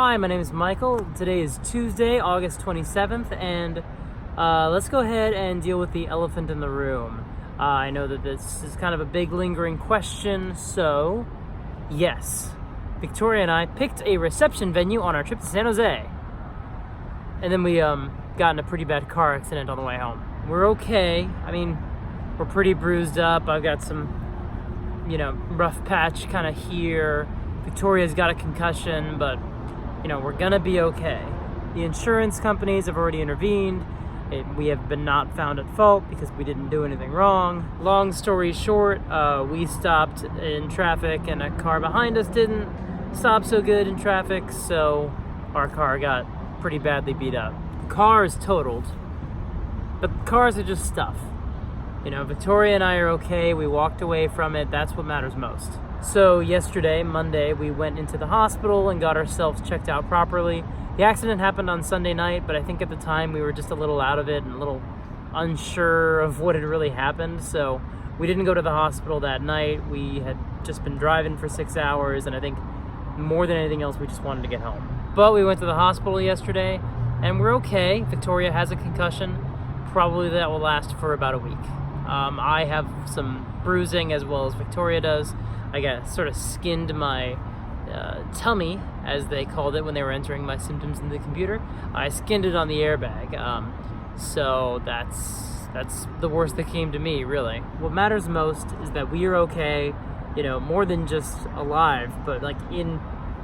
Hi, my name is Michael. Today is Tuesday, August 27th, and let's go ahead and deal with the elephant in the room. I know that this is kind of a big lingering question, so yes, Victoria and I picked a reception venue on our trip to San Jose. And then we got in a pretty bad car accident on the way home. We're okay. I mean, we're pretty bruised up. I've got some, rough patch kind of here. Victoria's got a concussion, but we're gonna be okay. The insurance companies have already intervened. We have been not found at fault because we didn't do anything wrong. Long story short, we stopped in traffic and a car behind us didn't stop so good in traffic, so our car got pretty badly beat up. The car is totaled, but cars are just stuff. Victoria and I are okay. We walked away from it. That's what matters most. So yesterday, Monday, we went into the hospital and got ourselves checked out properly. The accident happened on Sunday night, but I think at the time we were just a little out of it and a little unsure of what had really happened. So we didn't go to the hospital that night. We had just been driving for 6 hours, and I think more than anything else, we just wanted to get home. But we went to the hospital yesterday, and we're okay. Victoria has a concussion. Probably that will last for about a week. I have some bruising as well as Victoria does. I got sort of skinned my tummy, as they called it when they were entering my symptoms in the computer. I skinned it on the airbag. So that's the worst that came to me, really. What matters most is that we are okay, more than just alive, but in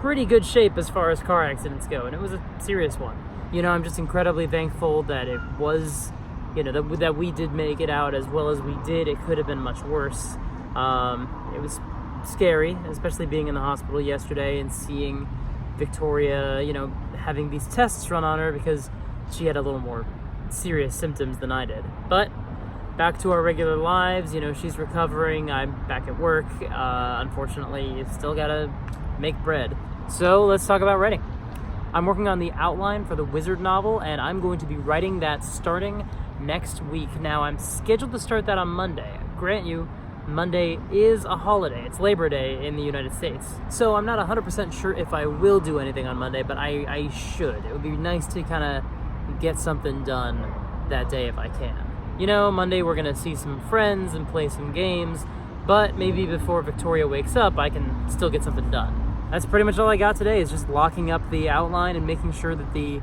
pretty good shape as far as car accidents go, and it was a serious one. I'm just incredibly thankful that it was, that we did make it out as well as we did. It could have been much worse. It was scary, especially being in the hospital yesterday and seeing Victoria, having these tests run on her because she had a little more serious symptoms than I did. But back to our regular lives, she's recovering. I'm back at work. Unfortunately, you still gotta make bread. So let's talk about writing. I'm working on the outline for the Wizard novel, and I'm going to be writing that starting next week. Now, I'm scheduled to start that on Monday. Grant you, Monday is a holiday. It's Labor Day in the United States. So I'm not 100% sure if I will do anything on Monday, but I should. It would be nice to kind of get something done that day if I can. Monday we're going to see some friends and play some games, but maybe before Victoria wakes up, I can still get something done. That's pretty much all I got today, is just locking up the outline and making sure that the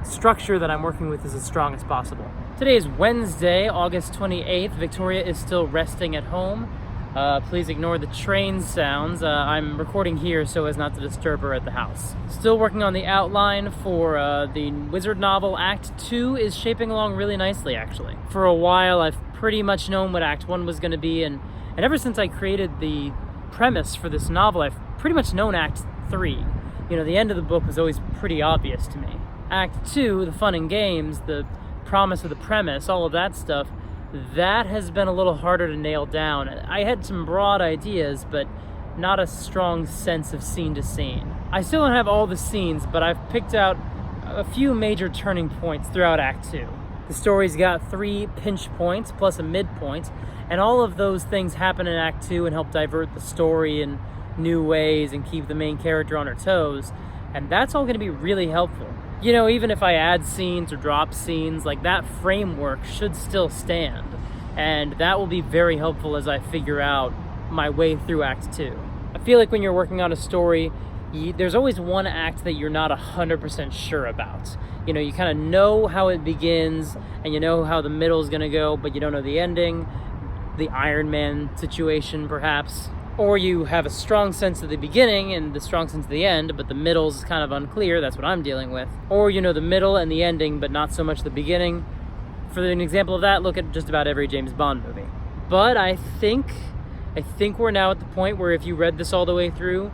structure that I'm working with is as strong as possible. Today is Wednesday, August 28th. Victoria is still resting at home. Please ignore the train sounds. I'm recording here so as not to disturb her at the house. Still working on the outline for the Wizard novel. Act 2 is shaping along really nicely, actually. For a while, I've pretty much known what Act 1 was going to be, and ever since I created the premise for this novel, I've pretty much known Act 3. The end of the book was always pretty obvious to me. Act 2, the fun and games, the promise of the premise, all of that stuff, that has been a little harder to nail down. I had some broad ideas, but not a strong sense of scene to scene. I still don't have all the scenes, but I've picked out a few major turning points throughout Act 2. The story's got 3 pinch points plus a midpoint, and all of those things happen in Act 2 and help divert the story in new ways and keep the main character on her toes, and that's all going to be really helpful. Even if I add scenes or drop scenes, that framework should still stand, and that will be very helpful as I figure out my way through Act 2. I feel like when you're working on a story, there's always one act that you're not 100% sure about. You kind of know how it begins, and you know how the middle is going to go, but you don't know the ending, the Iron Man situation, perhaps. Or you have a strong sense of the beginning and the strong sense of the end, but the middle's kind of unclear. That's what I'm dealing with. Or the middle and the ending, but not so much the beginning. For an example of that, look at just about every James Bond movie. But I think we're now at the point where if you read this all the way through,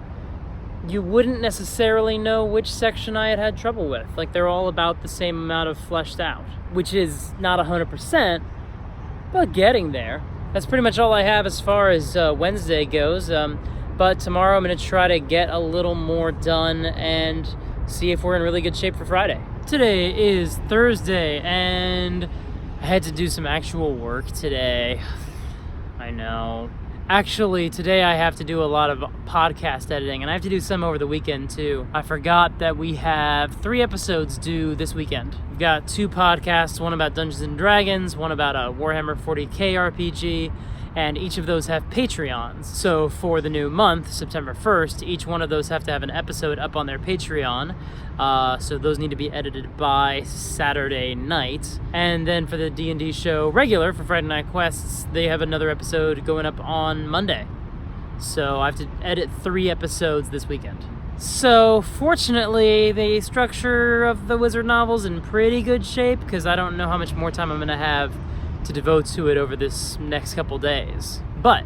you wouldn't necessarily know which section I had trouble with. They're all about the same amount of fleshed out, which is not 100%, but getting there. That's pretty much all I have as far as Wednesday goes, but tomorrow I'm going to try to get a little more done and see if we're in really good shape for Friday. Today is Thursday, and I had to do some actual work today. I know. Actually, today I have to do a lot of podcast editing, and I have to do some over the weekend too. I forgot that we have 3 episodes due this weekend. We've got 2 podcasts, one about Dungeons & Dragons, one about a Warhammer 40k RPG, and each of those have Patreons. So for the new month, September 1st, each one of those have to have an episode up on their Patreon. So those need to be edited by Saturday night. And then for the D&D show regular, for Friday Night Quests, they have another episode going up on Monday. So I have to edit 3 episodes this weekend. So fortunately, the structure of the Wizard novel's in pretty good shape, because I don't know how much more time I'm going to have to devote to it over this next couple days. But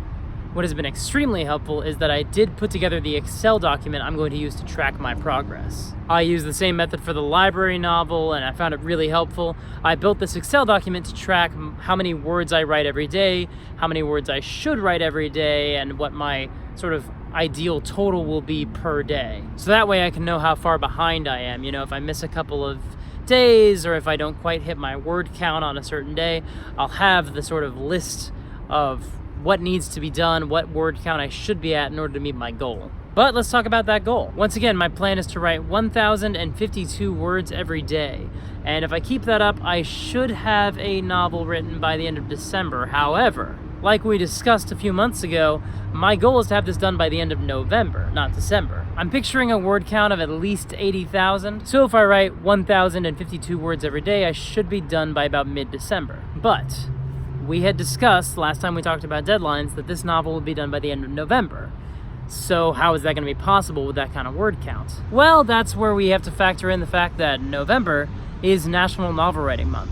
what has been extremely helpful is that I did put together the Excel document I'm going to use to track my progress. I used the same method for the library novel, and I found it really helpful. I built this Excel document to track how many words I write every day, how many words I should write every day, and what my sort of ideal total will be per day. So that way I can know how far behind I am. You know, if I miss a couple of days, or if I don't quite hit my word count on a certain day, I'll have the sort of list of what needs to be done, what word count I should be at in order to meet my goal. But let's talk about that goal. Once again, my plan is to write 1,052 words every day. And if I keep that up, I should have a novel written by the end of December. However, like we discussed a few months ago, my goal is to have this done by the end of November, not December. I'm picturing a word count of at least 80,000. So if I write 1,052 words every day, I should be done by about mid-December. But we had discussed last time we talked about deadlines that this novel would be done by the end of November. So how is that going to be possible with that kind of word count? Well, that's where we have to factor in the fact that November is National Novel Writing Month.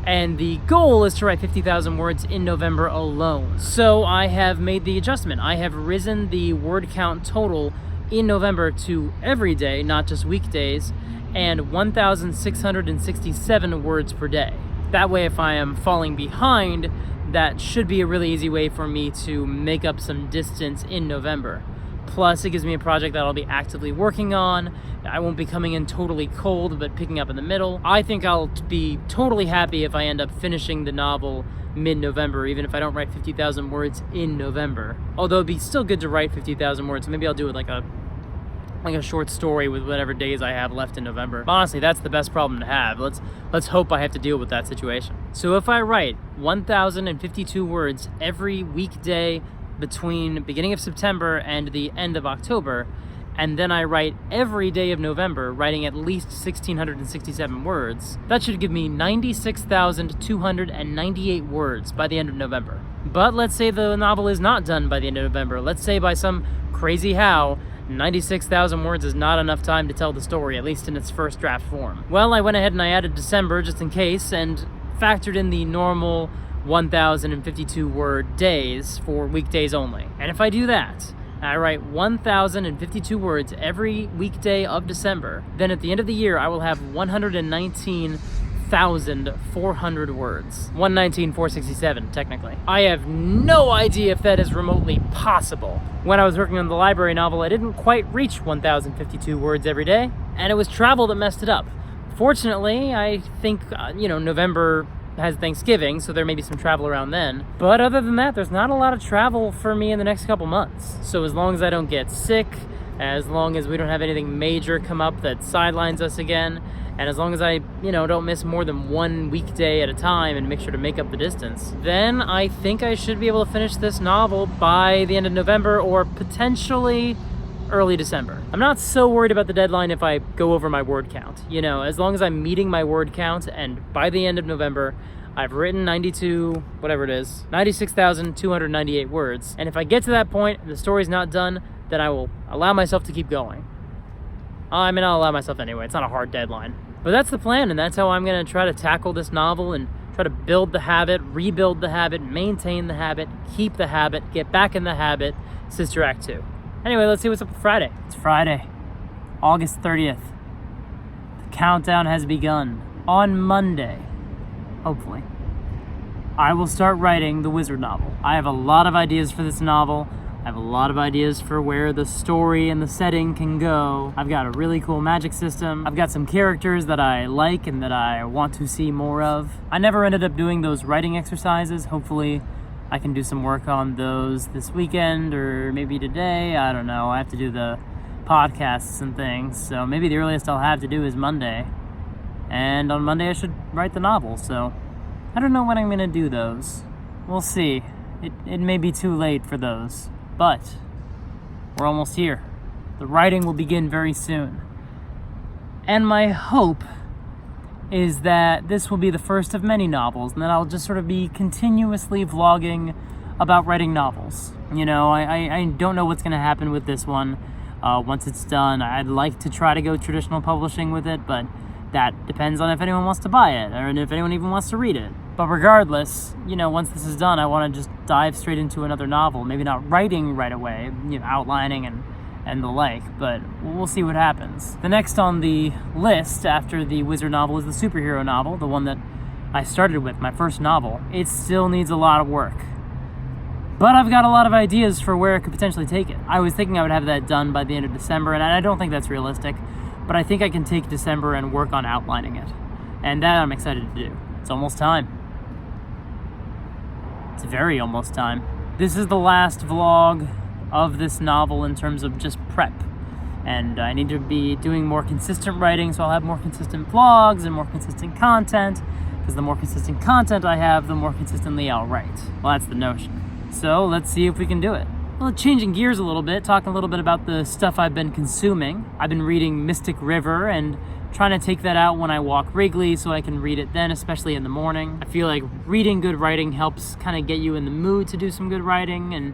And the goal is to write 50,000 words in November alone. So I have made the adjustment. I have risen the word count total in November to every day, not just weekdays, and 1,667 words per day. That way, if I am falling behind, that should be a really easy way for me to make up some distance in November. Plus, it gives me a project that I'll be actively working on. I won't be coming in totally cold, but picking up in the middle. I think I'll be totally happy if I end up finishing the novel mid-November, even if I don't write 50,000 words in November. Although it'd be still good to write 50,000 words, so maybe I'll do it like a short story with whatever days I have left in November. But honestly, that's the best problem to have. Let's hope I have to deal with that situation. So if I write 1,052 words every weekday between beginning of September and the end of October, and then I write every day of November, writing at least 1,667 words, that should give me 96,298 words by the end of November. But let's say the novel is not done by the end of November. Let's say by some crazy how, 96,000 words is not enough time to tell the story, at least in its first draft form. Well, I went ahead and I added December just in case, and factored in the normal 1,052 word days for weekdays only. And if I do that, I write 1,052 words every weekday of December, then at the end of the year I will have 119,400 words. 119,467 technically. I have no idea if that is remotely possible. When I was working on the library novel, I didn't quite reach 1,052 words every day, and it was travel that messed it up. Fortunately, I think, November has Thanksgiving, so there may be some travel around then. But other than that, there's not a lot of travel for me in the next couple months. So as long as I don't get sick, as long as we don't have anything major come up that sidelines us again, and as long as I, don't miss more than one weekday at a time and make sure to make up the distance, then I think I should be able to finish this novel by the end of November or potentially early December. I'm not so worried about the deadline if I go over my word count. As long as I'm meeting my word count, and by the end of November, I've written 96,298 words. And if I get to that point and the story's not done, then I will allow myself to keep going. I'll allow myself anyway. It's not a hard deadline. But that's the plan, and that's how I'm going to try to tackle this novel and try to build the habit, rebuild the habit, maintain the habit, keep the habit, get back in the habit. Sister Act 2. Anyway, let's see what's up with Friday. It's Friday, August 30th. The countdown has begun. On Monday, hopefully, I will start writing the Wizard novel. I have a lot of ideas for this novel. I have a lot of ideas for where the story and the setting can go. I've got a really cool magic system. I've got some characters that I like and that I want to see more of. I never ended up doing those writing exercises. Hopefully I can do some work on those this weekend or maybe today. I don't know. I have to do the podcasts and things, so maybe the earliest I'll have to do is Monday. And on Monday I should write the novel, so I don't know when I'm going to do those. We'll see. It may be too late for those, but we're almost here. The writing will begin very soon. And my hope is that this will be the first of many novels, and that I'll just sort of be continuously vlogging about writing novels. You know, I don't know what's going to happen with this one once it's done. I'd like to try to go traditional publishing with it, but that depends on if anyone wants to buy it, or if anyone even wants to read it. But regardless, you know, once this is done, I want to just dive straight into another novel. Maybe not writing right away, you know, outlining and the like, but we'll see what happens. The next on the list after the wizard novel is the superhero novel, the one that I started with, my first novel. It still needs a lot of work, but I've got a lot of ideas for where it could potentially take it. I was thinking I would have that done by the end of December, and I don't think that's realistic, but I think I can take December and work on outlining it, and that I'm excited to do. It's almost time. It's very almost time. This is the last vlog of this novel in terms of just prep, and I need to be doing more consistent writing, so I'll have more consistent vlogs and more consistent content, because the more consistent content I have, the more consistently I'll write. Well, that's the notion. So let's see if we can do it. Well, changing gears a little bit, talking a little bit about the stuff I've been consuming. I've been reading Mystic River and trying to take that out when I walk Wrigley so I can read it then, especially in the morning. I feel like reading good writing helps kind of get you in the mood to do some good writing, and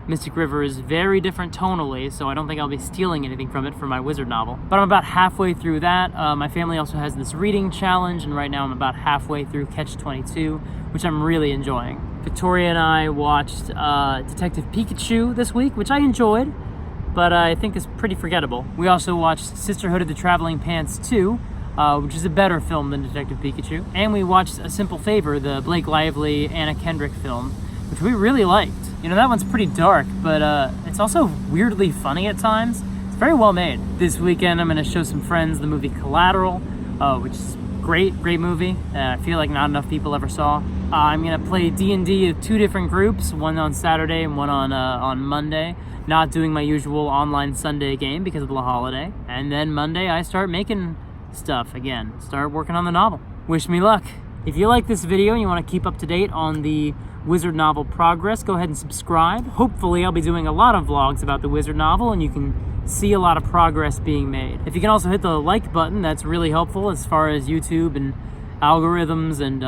Mystic River is very different tonally, so I don't think I'll be stealing anything from it for my wizard novel. But I'm about halfway through that. My family also has this reading challenge, and right now I'm about halfway through Catch-22, which I'm really enjoying. Victoria and I watched Detective Pikachu this week, which I enjoyed, but I think is pretty forgettable. We also watched Sisterhood of the Traveling Pants 2, which is a better film than Detective Pikachu. And we watched A Simple Favor, the Blake Lively, Anna Kendrick film, which we really liked. You know, that one's pretty dark, but it's also weirdly funny at times. It's very well made. This weekend I'm going to show some friends the movie Collateral, which is great movie that I feel like not enough people ever saw. I'm going to play D&D with two different groups, one on Saturday and one on Monday. Not doing my usual online Sunday game because of the holiday. And then Monday I start making stuff again. Start working on the novel. Wish me luck. If you like this video and you want to keep up to date on the wizard novel progress, go ahead and subscribe. Hopefully I'll be doing a lot of vlogs about the wizard novel and you can see a lot of progress being made. If you can also hit the like button, that's really helpful as far as YouTube and algorithms and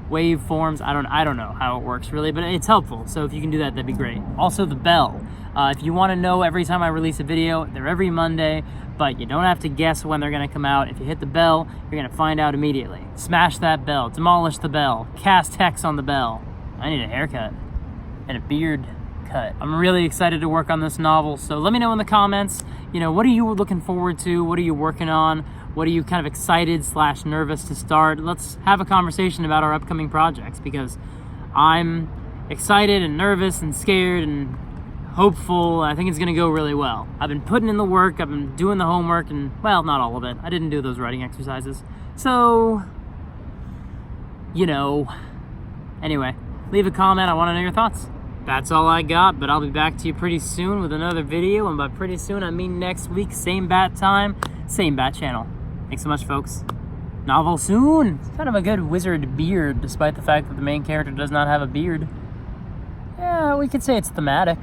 waveforms. I don't know how it works really, but it's helpful. So if you can do that, that'd be great. Also the bell. If you want to know every time I release a video, they're every Monday, but you don't have to guess when they're going to come out. If you hit the bell, you're going to find out immediately. Smash that bell, demolish the bell, cast hex on the bell. I need a haircut and a beard cut. I'm really excited to work on this novel, so let me know in the comments, you know, what are you looking forward to? What are you working on? What are you kind of excited / nervous to start? Let's have a conversation about our upcoming projects, because I'm excited and nervous and scared and hopeful. I think it's going to go really well. I've been putting in the work, I've been doing the homework, and, well, not all of it. I didn't do those writing exercises. So, you know, anyway, leave a comment. I want to know your thoughts. That's all I got, but I'll be back to you pretty soon with another video, and by pretty soon I mean next week, same bat time, same bat channel. Thanks so much, folks. Novel soon! It's kind of a good wizard beard, despite the fact that the main character does not have a beard. Yeah, we could say it's thematic.